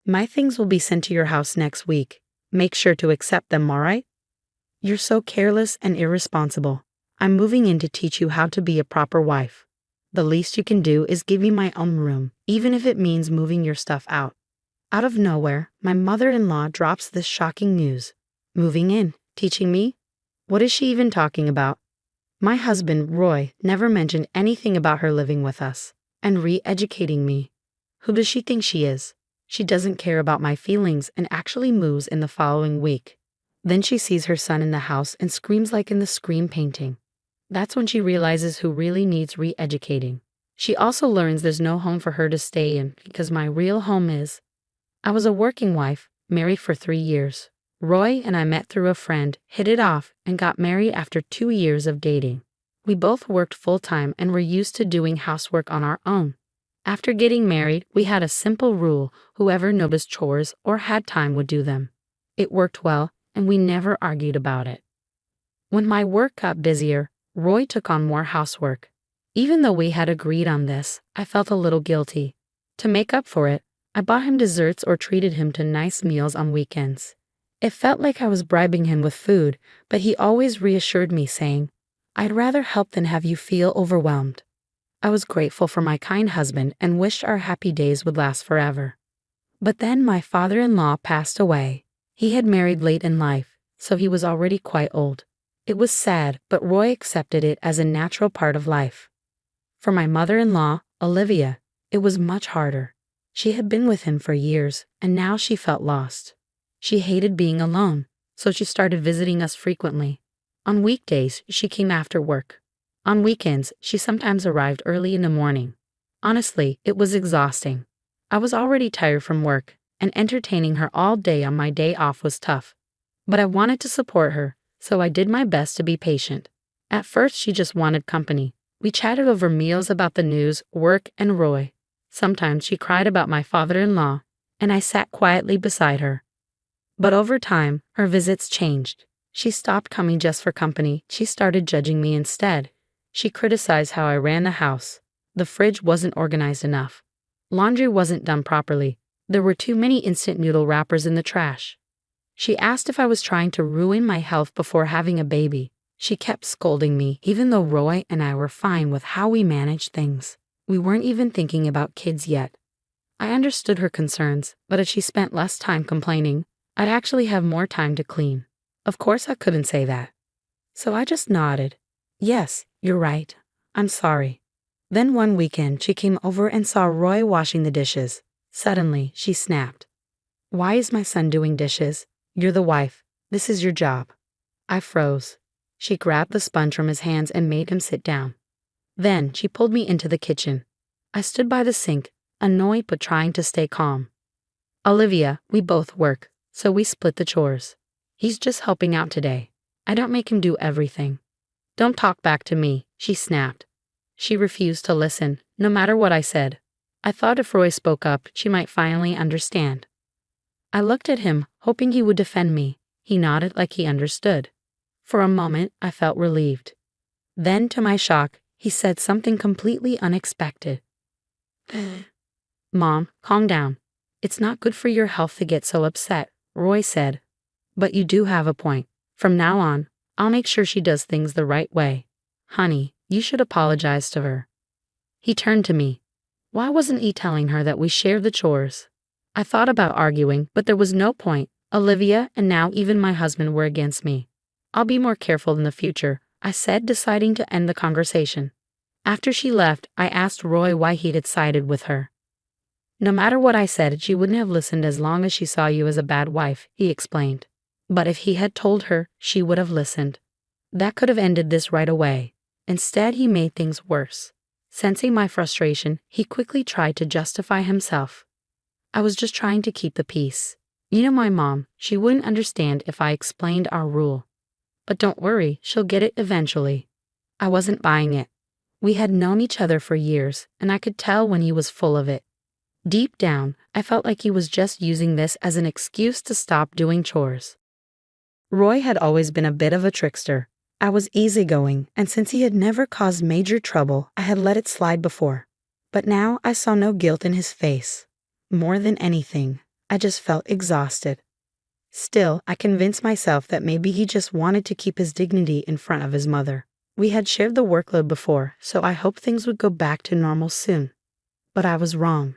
My things will be sent to your house next week. Make sure to accept them, alright? You're so careless and irresponsible. I'm moving in to teach you how to be a proper wife. The least you can do is give me my own room, even if it means moving your stuff out. Out of nowhere, my mother-in-law drops this shocking news. Moving in, teaching me? What is she even talking about? My husband, Roy, never mentioned anything about her living with us and re-educating me. Who does she think she is? She doesn't care about my feelings and actually moves in the following week. Then she sees her son in the house and screams like in the Scream painting. That's when she realizes who really needs re-educating. She also learns there's no home for her to stay in because my real home is. I was a working wife, married for 3 years. Roy and I met through a friend, hit it off, and got married after 2 years of dating. We both worked full-time and were used to doing housework on our own. After getting married, we had a simple rule: whoever noticed chores or had time would do them. It worked well, and we never argued about it. When my work got busier, Roy took on more housework. Even though we had agreed on this, I felt a little guilty. To make up for it, I bought him desserts or treated him to nice meals on weekends. It felt like I was bribing him with food, but he always reassured me, saying, "I'd rather help than have you feel overwhelmed." I was grateful for my kind husband and wished our happy days would last forever. But then my father-in-law passed away. He had married late in life, so he was already quite old. It was sad, but Roy accepted it as a natural part of life. For my mother-in-law, Olivia, it was much harder. She had been with him for years, and now she felt lost. She hated being alone, so she started visiting us frequently. On weekdays, she came after work. On weekends, she sometimes arrived early in the morning. Honestly, it was exhausting. I was already tired from work, and entertaining her all day on my day off was tough. But I wanted to support her, so I did my best to be patient. At first, she just wanted company. We chatted over meals about the news, work, and Roy. Sometimes she cried about my father-in-law, and I sat quietly beside her. But over time, her visits changed. She stopped coming just for company. She started judging me instead. She criticized how I ran the house. The fridge wasn't organized enough. Laundry wasn't done properly. There were too many instant noodle wrappers in the trash. She asked if I was trying to ruin my health before having a baby. She kept scolding me, even though Roy and I were fine with how we managed things. We weren't even thinking about kids yet. I understood her concerns, but if she spent less time complaining, I'd actually have more time to clean. Of course I couldn't say that. So I just nodded. Yes, you're right. I'm sorry. Then one weekend she came over and saw Roy washing the dishes. Suddenly, she snapped. "Why is my son doing dishes? You're the wife. This is your job." I froze. She grabbed the sponge from his hands and made him sit down. Then she pulled me into the kitchen. I stood by the sink, annoyed but trying to stay calm. "Olivia, we both work, so we split the chores. He's just helping out today. I don't make him do everything." "Don't talk back to me," she snapped. She refused to listen, no matter what I said. I thought if Roy spoke up, she might finally understand. I looked at him, hoping he would defend me. He nodded like he understood. For a moment, I felt relieved. Then, to my shock, he said something completely unexpected. "Mom, calm down. It's not good for your health to get so upset," Roy said. "But you do have a point. From now on, I'll make sure she does things the right way. Honey, you should apologize to her." He turned to me. Why wasn't he telling her that we shared the chores? I thought about arguing, but there was no point. Olivia and now even my husband were against me. "I'll be more careful in the future," I said, deciding to end the conversation. After she left, I asked Roy why he'd sided with her. "No matter what I said, she wouldn't have listened as long as she saw you as a bad wife," he explained. But if he had told her, she would have listened. That could have ended this right away. Instead, he made things worse. Sensing my frustration, he quickly tried to justify himself. "I was just trying to keep the peace. You know my mom, she wouldn't understand if I explained our rule. But don't worry, she'll get it eventually." I wasn't buying it. We had known each other for years, and I could tell when he was full of it. Deep down, I felt like he was just using this as an excuse to stop doing chores. Roy had always been a bit of a trickster. I was easygoing, and since he had never caused major trouble, I had let it slide before. But now I saw no guilt in his face. More than anything, I just felt exhausted. Still, I convinced myself that maybe he just wanted to keep his dignity in front of his mother. We had shared the workload before, so I hoped things would go back to normal soon. But I was wrong.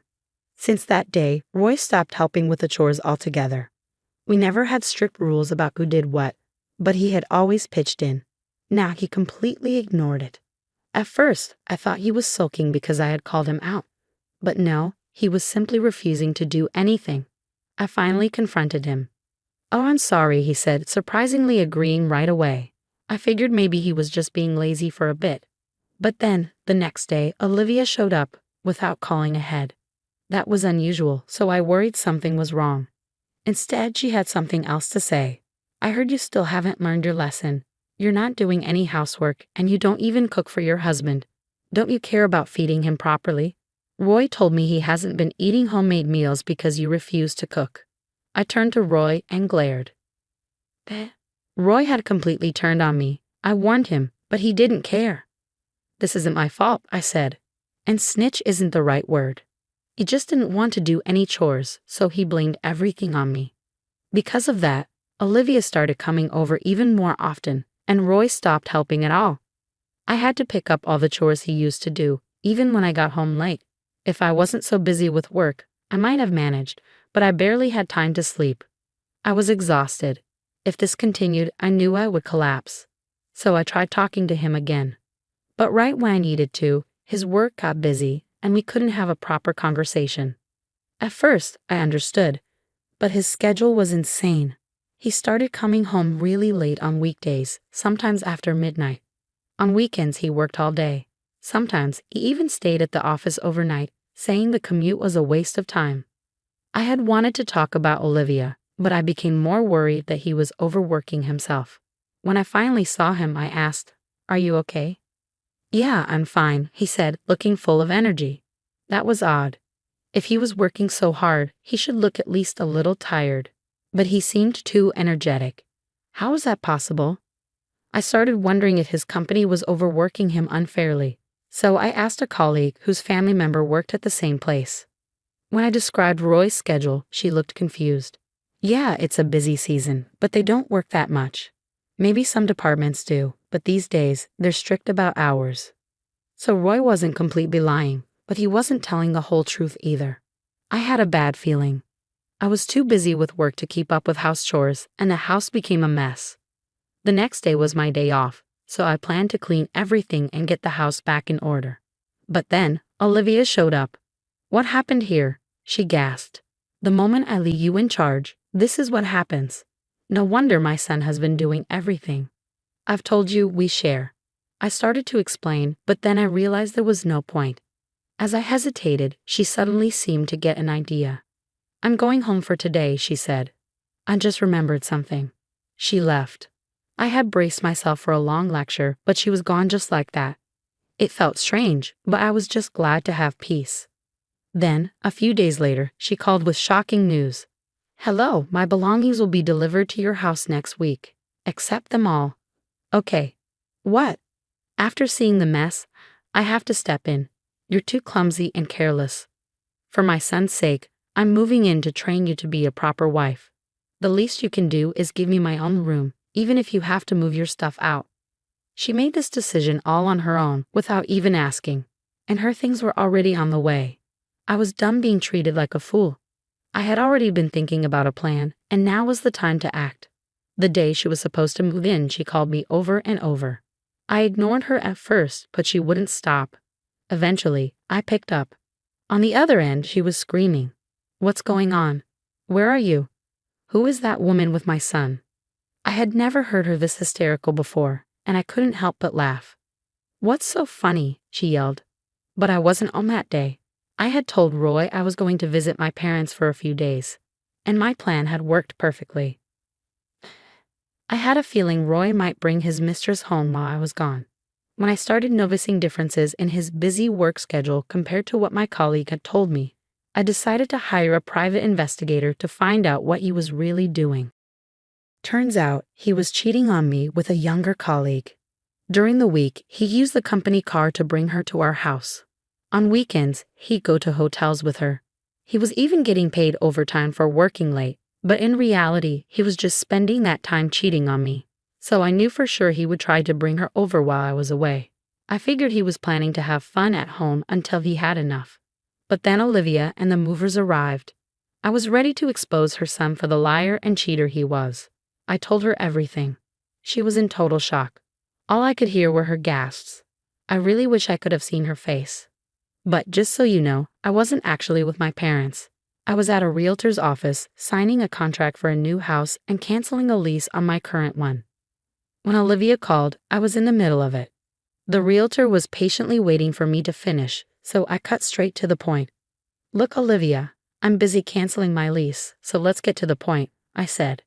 Since that day, Roy stopped helping with the chores altogether. We never had strict rules about who did what, but he had always pitched in. Now he completely ignored it. At first, I thought he was sulking because I had called him out. But no, he was simply refusing to do anything. I finally confronted him. "Oh, I'm sorry," he said, surprisingly agreeing right away. I figured maybe he was just being lazy for a bit. But then, the next day, Olivia showed up without calling ahead. That was unusual, so I worried something was wrong. Instead, she had something else to say. "I heard you still haven't learned your lesson. You're not doing any housework, and you don't even cook for your husband. Don't you care about feeding him properly? Roy told me he hasn't been eating homemade meals because you refuse to cook." I turned to Roy and glared. Roy had completely turned on me. I warned him, but he didn't care. "This isn't my fault," I said. And snitch isn't the right word. He just didn't want to do any chores, so he blamed everything on me. Because of that, Olivia started coming over even more often, and Roy stopped helping at all. I had to pick up all the chores he used to do, even when I got home late. If I wasn't so busy with work, I might have managed, but I barely had time to sleep. I was exhausted. If this continued, I knew I would collapse. So I tried talking to him again. But right when I needed to, his work got busy, and we couldn't have a proper conversation. At first, I understood, but his schedule was insane. He started coming home really late on weekdays, sometimes after midnight. On weekends, he worked all day. Sometimes, he even stayed at the office overnight, saying the commute was a waste of time. I had wanted to talk about Olivia, but I became more worried that he was overworking himself. When I finally saw him, I asked, "Are you okay?" "Yeah, I'm fine," he said, looking full of energy. That was odd. If he was working so hard, he should look at least a little tired. But he seemed too energetic. How was that possible? I started wondering if his company was overworking him unfairly. So I asked a colleague whose family member worked at the same place. When I described Roy's schedule, she looked confused. "Yeah, it's a busy season, but they don't work that much. Maybe some departments do, but these days, they're strict about hours." So Roy wasn't completely lying, but he wasn't telling the whole truth either. I had a bad feeling. I was too busy with work to keep up with house chores, and the house became a mess. The next day was my day off, so I planned to clean everything and get the house back in order. But then, Olivia showed up. "What happened here?" she gasped. "The moment I leave you in charge, this is what happens. No wonder my son has been doing everything. I've told you we share." I started to explain, but then I realized there was no point. As I hesitated, she suddenly seemed to get an idea. "I'm going home for today," she said. "I just remembered something." She left. I had braced myself for a long lecture, but she was gone just like that. It felt strange, but I was just glad to have peace. Then, a few days later, she called with shocking news. "Hello, my belongings will be delivered to your house next week. Accept them all." "Okay." "What?" "After seeing the mess, I have to step in. You're too clumsy and careless. For my son's sake, I'm moving in to train you to be a proper wife. The least you can do is give me my own room, even if you have to move your stuff out." She made this decision all on her own, without even asking, and her things were already on the way. I was done being treated like a fool. I had already been thinking about a plan, and now was the time to act. The day she was supposed to move in, she called me over and over. I ignored her at first, but she wouldn't stop. Eventually, I picked up. On the other end, she was screaming. "What's going on? Where are you? Who is that woman with my son?" I had never heard her this hysterical before, and I couldn't help but laugh. "What's so funny?" she yelled. But I wasn't on that day. I had told Roy I was going to visit my parents for a few days, and my plan had worked perfectly. I had a feeling Roy might bring his mistress home while I was gone. When I started noticing differences in his busy work schedule compared to what my colleague had told me, I decided to hire a private investigator to find out what he was really doing. Turns out, he was cheating on me with a younger colleague. During the week, he used the company car to bring her to our house. On weekends, he'd go to hotels with her. He was even getting paid overtime for working late, but in reality, he was just spending that time cheating on me. So I knew for sure he would try to bring her over while I was away. I figured he was planning to have fun at home until he had enough. But then Olivia and the movers arrived. I was ready to expose her son for the liar and cheater he was. I told her everything. She was in total shock. All I could hear were her gasps. I really wish I could have seen her face. But just so you know, I wasn't actually with my parents. I was at a realtor's office, signing a contract for a new house and canceling a lease on my current one. When Olivia called, I was in the middle of it. The realtor was patiently waiting for me to finish, so I cut straight to the point. "Look, Olivia, I'm busy canceling my lease, so let's get to the point," I said.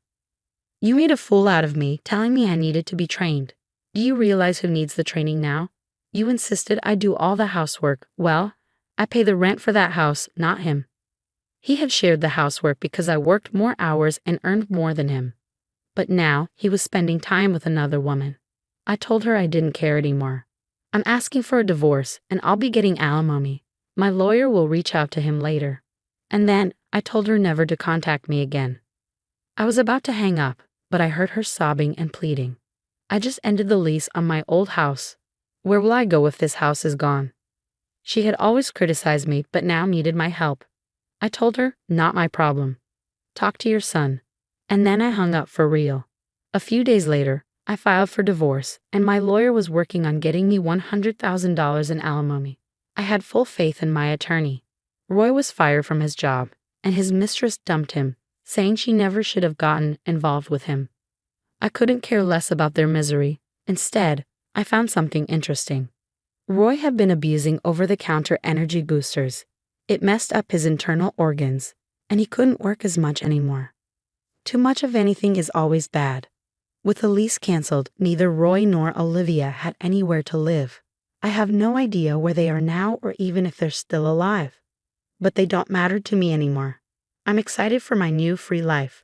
"You made a fool out of me, telling me I needed to be trained. Do you realize who needs the training now? You insisted I do all the housework. Well, I pay the rent for that house, not him. He had shared the housework because I worked more hours and earned more than him. But now he was spending time with another woman." I told her I didn't care anymore. "I'm asking for a divorce, and I'll be getting alimony. My lawyer will reach out to him later." And then I told her never to contact me again. I was about to hang up, but I heard her sobbing and pleading. "I just ended the lease on my old house. Where will I go if this house is gone?" She had always criticized me, but now needed my help. I told her, "Not my problem. Talk to your son." And then I hung up for real. A few days later, I filed for divorce, and my lawyer was working on getting me $100,000 in alimony. I had full faith in my attorney. Roy was fired from his job, and his mistress dumped him, saying she never should have gotten involved with him. I couldn't care less about their misery. Instead, I found something interesting. Roy had been abusing over-the-counter energy boosters. It messed up his internal organs, and he couldn't work as much anymore. Too much of anything is always bad. With the lease canceled, neither Roy nor Olivia had anywhere to live. I have no idea where they are now or even if they're still alive. But they don't matter to me anymore. I'm excited for my new free life.